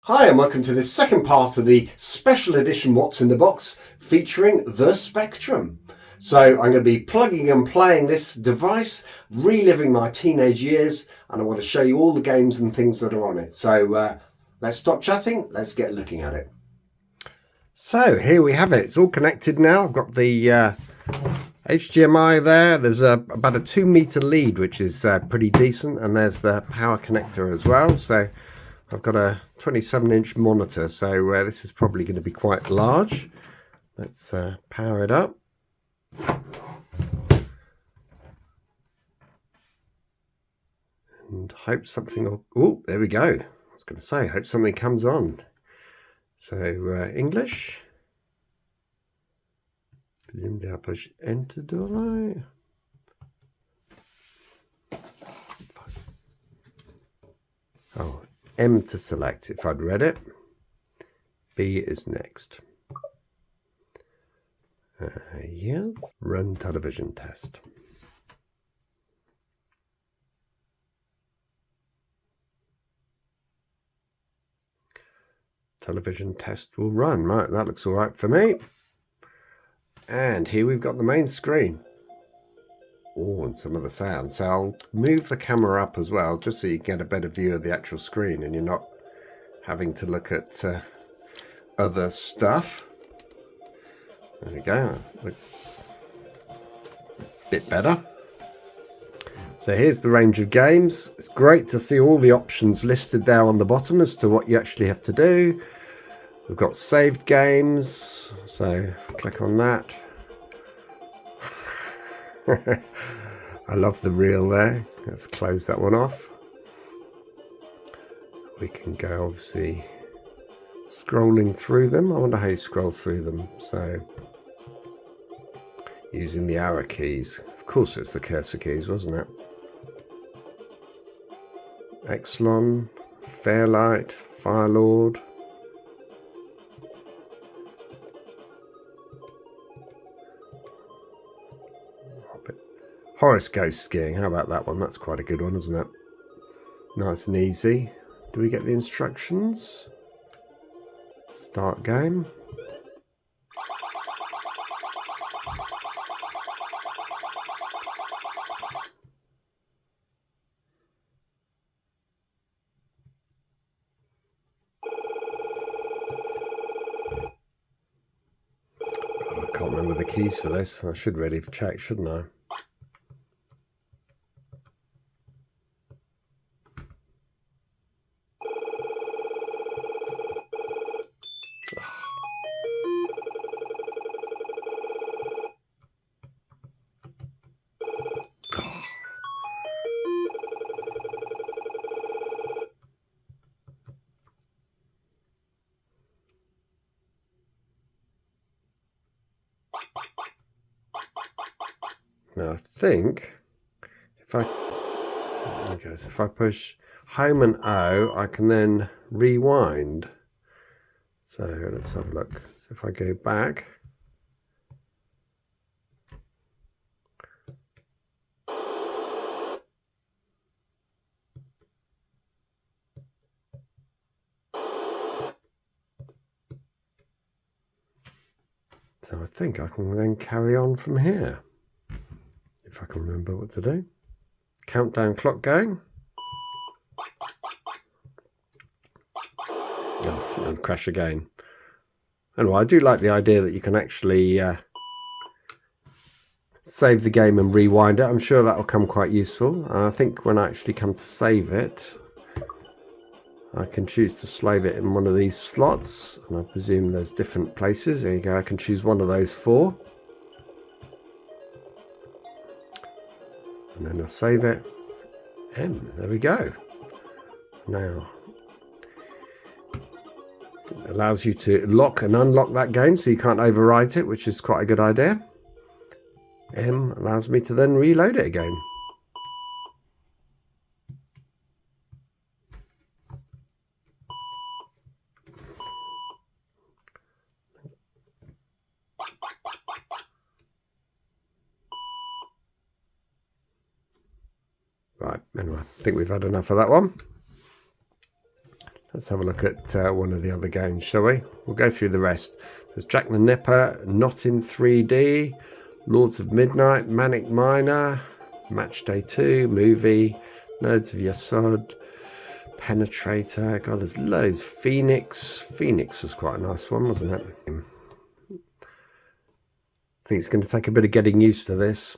Hi and welcome to this second part of the special edition What's in the Box featuring the Spectrum. So I'm going to be plugging and playing this device, reliving my teenage years, and I want to show you all the games and things that are on it. So let's stop chatting, let's get looking at it. So here we have it, it's all connected now. I've got the HDMI there. There's about a 2-meter lead, which is pretty decent, and there's the power connector as well. So I've got a 27-inch monitor, so this is probably going to be quite large. Let's power it up. And hope something... Oh, there we go. I was going to say, hope something comes on. So, English. Presumably I push enter, do I? Oh, M to select if I'd read it. B is next. Yes. Run television test. Television test will run. Right, that looks all right for me. And here we've got the main screen. Oh, and some of the sound. So I'll move the camera up as well, just so you get a better view of the actual screen and you're not having to look at other stuff. There we go. Looks a bit better. So here's the range of games. It's great to see all the options listed there on the bottom as to what you actually have to do. We've got saved games. So click on that. I love the reel there. Let's close that one off. We can go obviously scrolling through them. I wonder how you scroll through them. So using the arrow keys. Of course it's the cursor keys, wasn't it? Exolon, Fairlight, Firelord. Horace goes skiing. How about that one? That's quite a good one, isn't it? Nice and easy. Do we get the instructions? Start game. I can't remember the keys for this. I should really have checked, shouldn't I? Now I think if I push home and O, I can then rewind. So let's have a look. So if I go back, so I think I can then carry on from here. If I can remember what to do. Countdown clock going. Oh, and crash again. Anyway, I do like the idea that you can actually save the game and rewind it. I'm sure that will come quite useful. And I think when I actually come to save it, I can choose to save it in one of these slots. And I presume there's different places. There you go. I can choose one of those 4. And then I'll save it. There we go. Now, it allows you to lock and unlock that game so you can't overwrite it, which is quite a good idea. M allows me to then reload it again. Right, anyway, I think we've had enough of that one. Let's have a look at one of the other games, shall we? We'll go through the rest. There's Jack the Nipper, Not in 3D, Lords of Midnight, Manic Miner, Match Day 2, Movie, Nerds of Yesod, Penetrator. God, there's loads. Pheenix. Pheenix was quite a nice one, wasn't it? I think it's going to take a bit of getting used to this.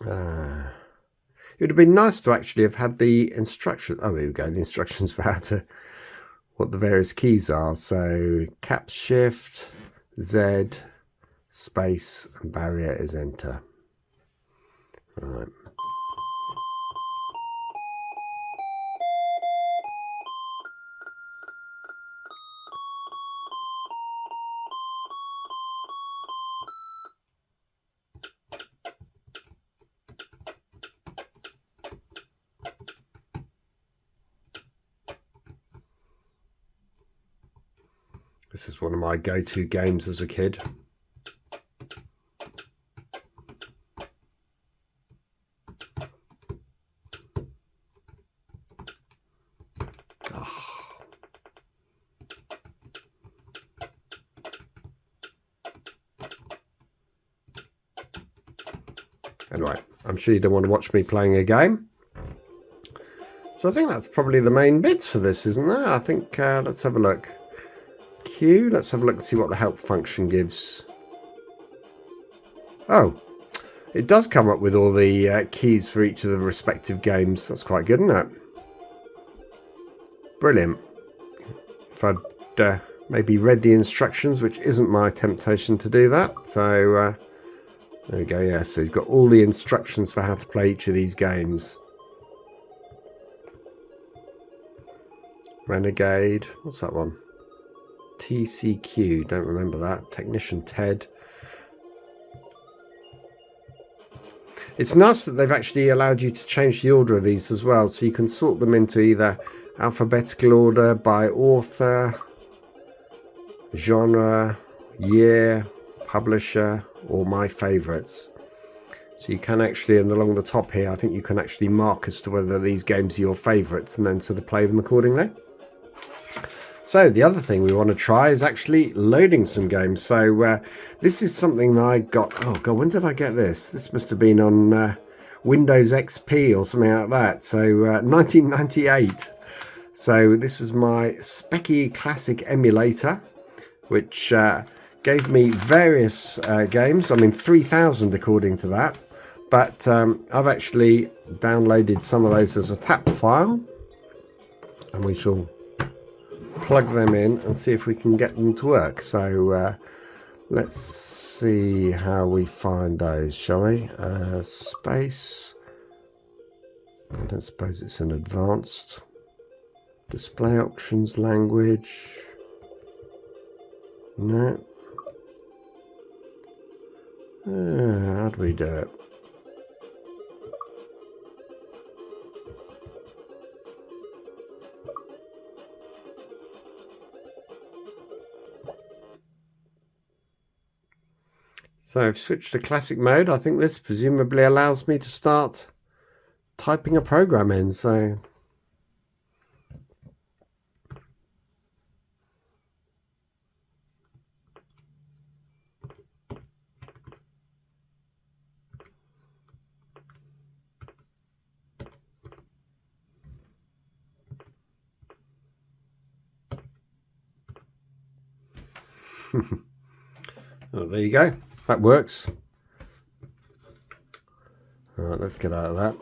It would have been nice to actually have had the instructions. Oh, here we go. The instructions for how to, what the various keys are. So caps shift, Z, space, and barrier is enter. Right. This is one of my go-to games as a kid. Oh. Anyway, I'm sure you don't want to watch me playing a game. So I think that's probably the main bits of this, isn't there? I think, let's have a look. Let's have a look and see what the help function gives. Oh, it does come up with all the keys for each of the respective games. That's quite good, isn't it? Brilliant. If I'd maybe read the instructions, which isn't my temptation to do that. So there we go. Yeah, so you've got all the instructions for how to play each of these games. Renegade. What's that one? TCQ, don't remember that. Technician Ted. It's nice that they've actually allowed you to change the order of these as well, so you can sort them into either alphabetical order, by author, genre, year, publisher, or my favourites. So you can actually, and along the top here, I think you can actually mark as to whether these games are your favourites and then sort of play them accordingly. So the other thing we want to try is actually loading some games. So this is something that I got, oh god, when did I get this? This must have been on Windows XP or something like that. So 1998. So this was my Specky Classic emulator, which gave me various games. I mean 3,000 according to that. But I've actually downloaded some of those as a TAP file. And we shall plug them in and see if we can get them to work. So let's see how we find those, shall we? Space. I don't suppose it's an advanced. Display options, language. No. How do we do it? So I've switched to classic mode. I think this presumably allows me to start typing a program in. So oh, there you go. That works. All right, let's get out of that.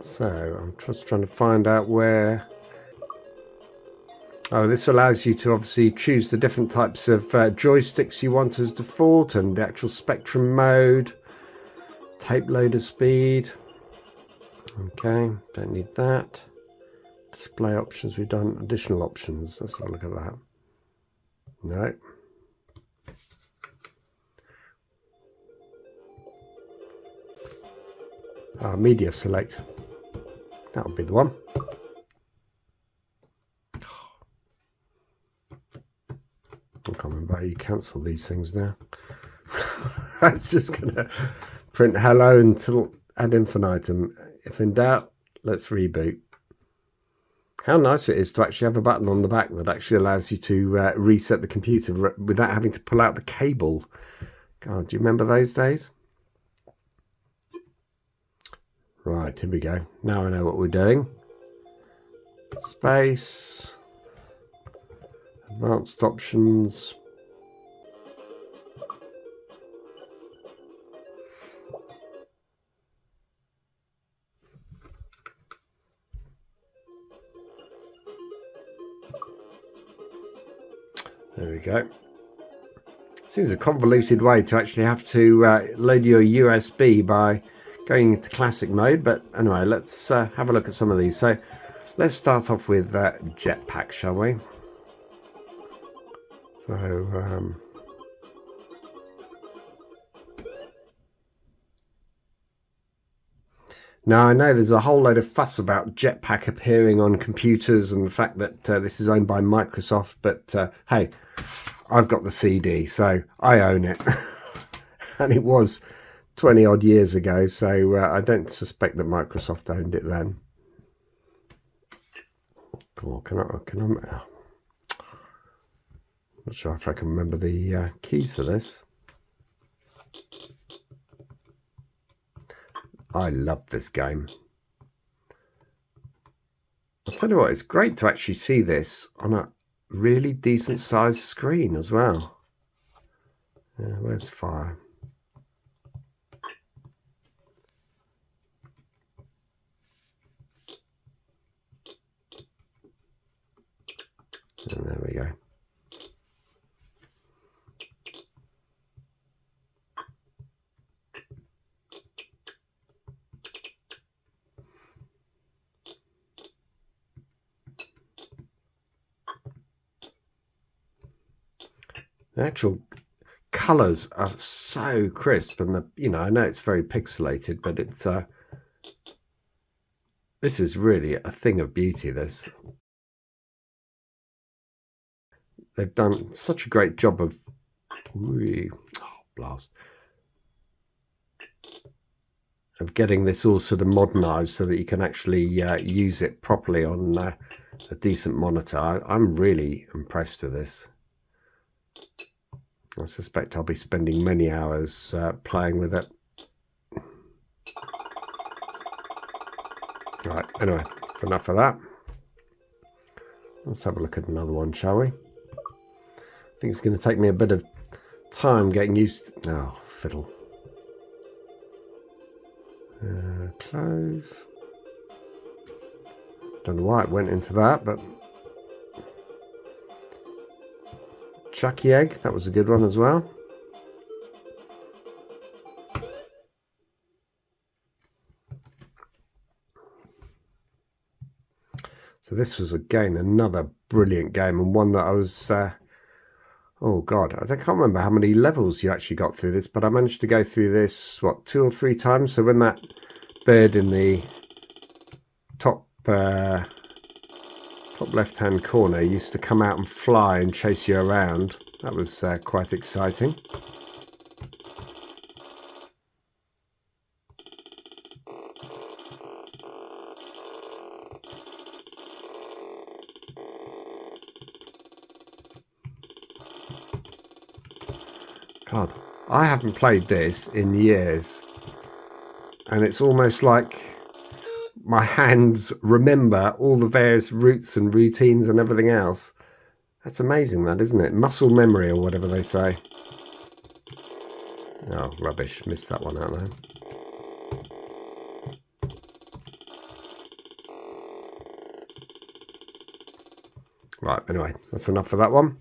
So I'm just trying to find out where. Oh, this allows you to obviously choose the different types of joysticks you want as default, and the actual spectrum mode, tape loader speed. Okay, don't need that. Display options, we've done additional options. Let's have a look at that. No. Media select. That would be the one. I can't remember how you cancel these things now. It's just going to print hello until ad infinitum. If in doubt, let's reboot. How nice it is to actually have a button on the back that actually allows you to reset the computer without having to pull out the cable. God, do you remember those days? Right, here we go. Now I know what we're doing. Space. Advanced options. There we go. Seems a convoluted way to actually have to load your USB by going into classic mode, but anyway, let's have a look at some of these. So let's start off with Jetpac, shall we? So now I know there's a whole load of fuss about Jetpac appearing on computers and the fact that this is owned by Microsoft, but hey, I've got the CD, so I own it. And it was 20 odd years ago, so I don't suspect that Microsoft owned it then. Come on, can I not sure if I can remember the keys for this. I love this game. I'll tell you what, it's great to actually see this on a really decent sized screen as well. Where's fire? And there we go. The actual colours are so crisp, and I know it's very pixelated, but it's this is really a thing of beauty. They've done such a great job of getting this all sort of modernized so that you can actually use it properly on a decent monitor. I'm really impressed with this. I suspect I'll be spending many hours playing with it. Right, anyway, that's enough of that. Let's have a look at another one, shall we? I think it's going to take me a bit of time getting used to... Oh, fiddle. Close. Don't know why it went into that, but... Chucky Egg, that was a good one as well. So this was again another brilliant game, and one that I was oh god, I can't remember how many levels you actually got through this, but I managed to go through this, what, 2 or 3 times. So when that bird in the top left hand corner used to come out and fly and chase you around, that was quite exciting. God, I haven't played this in years, and it's almost like my hands remember all the various routes and routines and everything else. That's amazing, that, isn't it? Muscle memory, or whatever they say. Oh, rubbish. Missed that one out there. Right, anyway, that's enough for that one.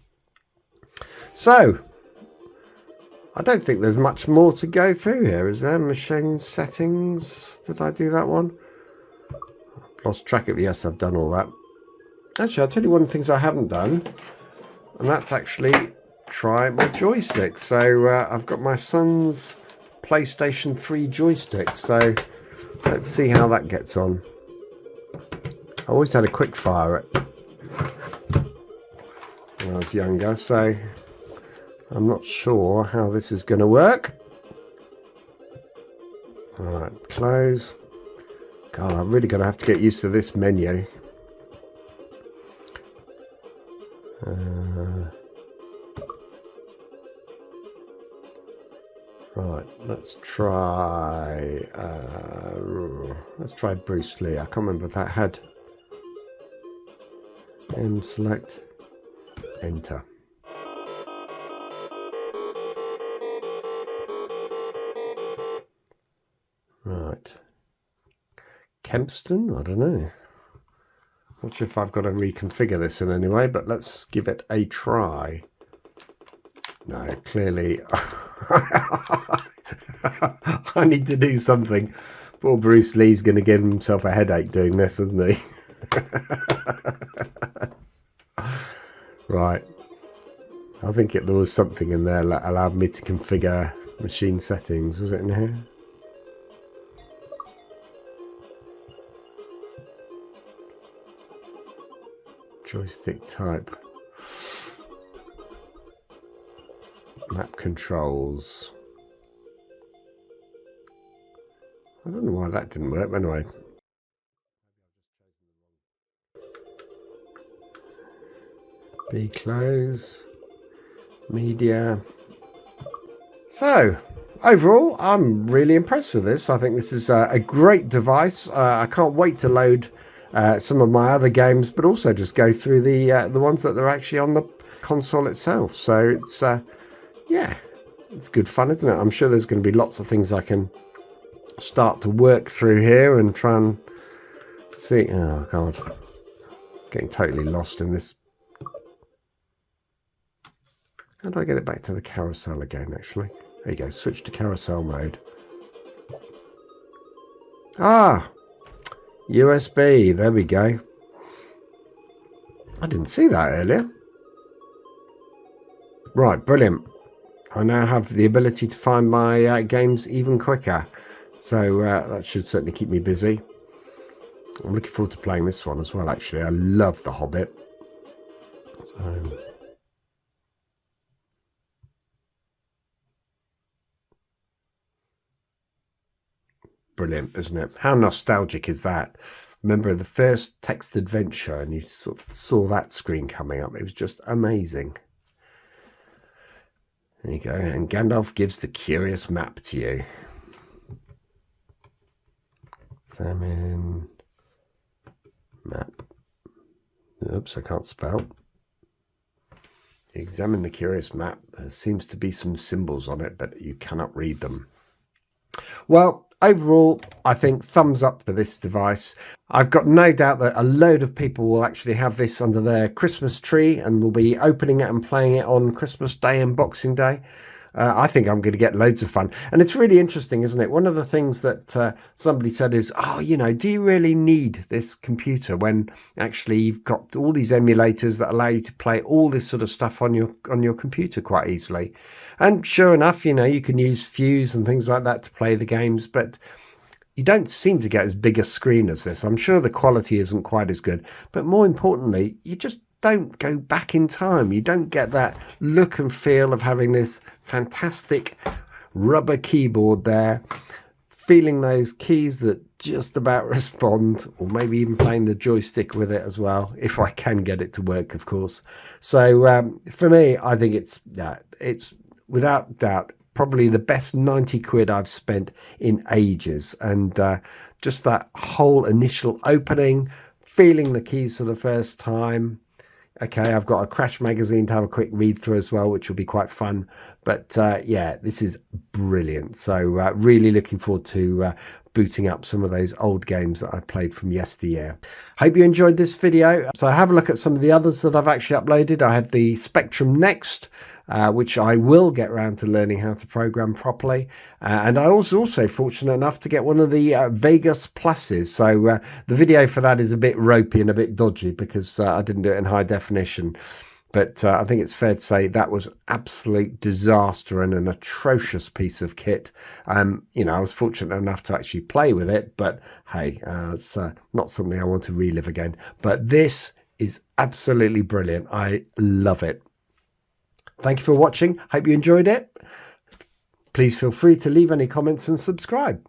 So, I don't think there's much more to go through here, is there? Machine settings. Did I do that one? Lost track of... Yes, I've done all that. Actually, I'll tell you one of the things I haven't done, and that's actually try my joystick. So I've got my son's PlayStation 3 joystick, so let's see how that gets on. I always had a quick fire when I was younger, so I'm not sure how this is going to work. Alright, close. God, I'm really going to have to get used to this menu. Right, let's try Bruce Lee. I can't remember if that had select, enter. Right, Kempston, I don't know. Not sure if I've got to reconfigure this in any way, but let's give it a try. No, clearly I need to do something. Poor Bruce Lee's going to give himself a headache doing this, isn't he? Right. I think there was something in there that allowed me to configure machine settings. Was it in here? Joystick type. Map controls. I don't know why that didn't work, but anyway. B close. Media. So, overall, I'm really impressed with this. I think this is a great device. I can't wait to load some of my other games, but also just go through the ones that are actually on the console itself. So it's yeah, it's good fun, isn't it? I'm sure there's going to be lots of things I can start to work through here and try and see. Oh god, getting totally lost in this. How do I get it back to the carousel again? Actually, there you go. Switch to carousel mode. Ah, USB. There we go. I didn't see that earlier. Right, brilliant. I now have the ability to find my games even quicker. So that should certainly keep me busy. I'm looking forward to playing this one as well, actually. I love The Hobbit. So brilliant, isn't it? How nostalgic is that? Remember the first text adventure and you sort of saw that screen coming up. It was just amazing. There you go. And Gandalf gives the curious map to you. Examine map. Oops, I can't spell. Examine the curious map. There seems to be some symbols on it, but you cannot read them. Well, overall, I think thumbs up for this device. I've got no doubt that a load of people will actually have this under their Christmas tree and will be opening it and playing it on Christmas Day and Boxing Day. I think I'm going to get loads of fun. And it's really interesting, isn't it? One of the things that somebody said is, oh, you know, do you really need this computer when actually you've got all these emulators that allow you to play all this sort of stuff on your computer quite easily? And sure enough, you know, you can use Fuse and things like that to play the games, but you don't seem to get as big a screen as this. I'm sure the quality isn't quite as good, but more importantly, you just don't go back in time. You don't get that look and feel of having this fantastic rubber keyboard there, feeling those keys that just about respond, or maybe even playing the joystick with it as well, if I can get it to work, of course. So for me, I think it's without doubt probably the best 90 quid I've spent in ages. And just that whole initial opening, feeling the keys for the first time. Okay, I've got a Crash magazine to have a quick read through as well, which will be quite fun. But yeah, this is brilliant. So really looking forward to booting up some of those old games that I played from yesteryear. Hope you enjoyed this video. So have a look at some of the others that I've actually uploaded. I had the Spectrum Next, which I will get around to learning how to program properly. And I was also fortunate enough to get one of the Vegas Pluses. So the video for that is a bit ropey and a bit dodgy because I didn't do it in high definition. But I think it's fair to say that was absolute disaster and an atrocious piece of kit. You know, I was fortunate enough to actually play with it, but hey, it's not something I want to relive again. But this is absolutely brilliant. I love it. Thank you for watching. Hope you enjoyed it. Please feel free to leave any comments and subscribe.